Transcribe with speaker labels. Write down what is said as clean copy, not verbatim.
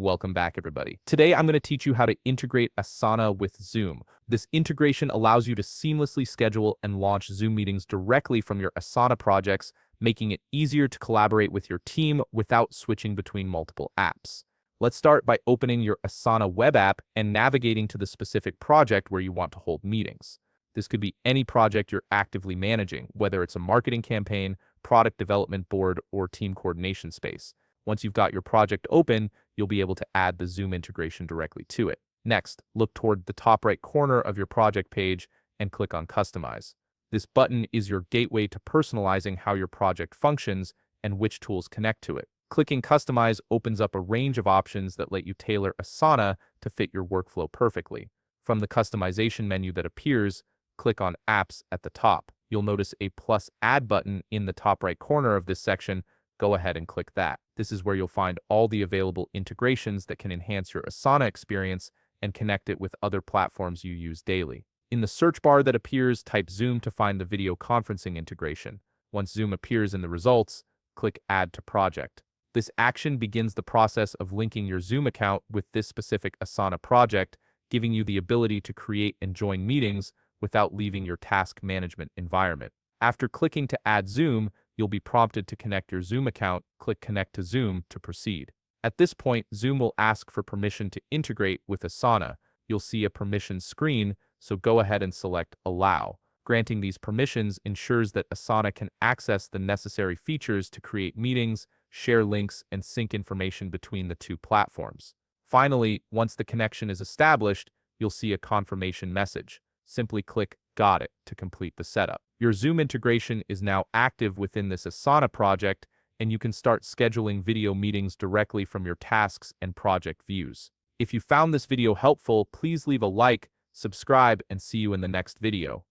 Speaker 1: Welcome back, everybody. Today, I'm going to teach you how to integrate Asana with Zoom. This integration allows you to seamlessly schedule and launch Zoom meetings directly from your Asana projects, making it easier to collaborate with your team without switching between multiple apps. Let's start by opening your Asana web app and navigating to the specific project where you want to hold meetings. This could be any project you're actively managing, whether it's a marketing campaign, product development board, or team coordination space. Once you've got your project open, you'll be able to add the Zoom integration directly to it. Next, look toward the top right corner of your project page and click on Customize. This button is your gateway to personalizing how your project functions and which tools connect to it. Clicking Customize opens up a range of options that let you tailor Asana to fit your workflow perfectly. From the customization menu that appears, click on Apps at the top. You'll notice a plus Add button in the top right corner of this section. Go ahead and click that. This is where you'll find all the available integrations that can enhance your Asana experience and connect it with other platforms you use daily. In the search bar that appears, type Zoom to find the video conferencing integration. Once Zoom appears in the results, click Add to Project. This action begins the process of linking your Zoom account with this specific Asana project, giving you the ability to create and join meetings without leaving your task management environment. After clicking to add Zoom, you'll be prompted to connect your Zoom account. Click Connect to Zoom to proceed. At this point, Zoom will ask for permission to integrate with Asana. You'll see a permissions screen, so go ahead and select Allow. Granting these permissions ensures that Asana can access the necessary features to create meetings, share links, and sync information between the two platforms. Finally, once the connection is established, you'll see a confirmation message. Simply click Got it to complete the setup. Your Zoom integration is now active within this Asana project, and you can start scheduling video meetings directly from your tasks and project views. If you found this video helpful, please leave a like, subscribe, and see you in the next video.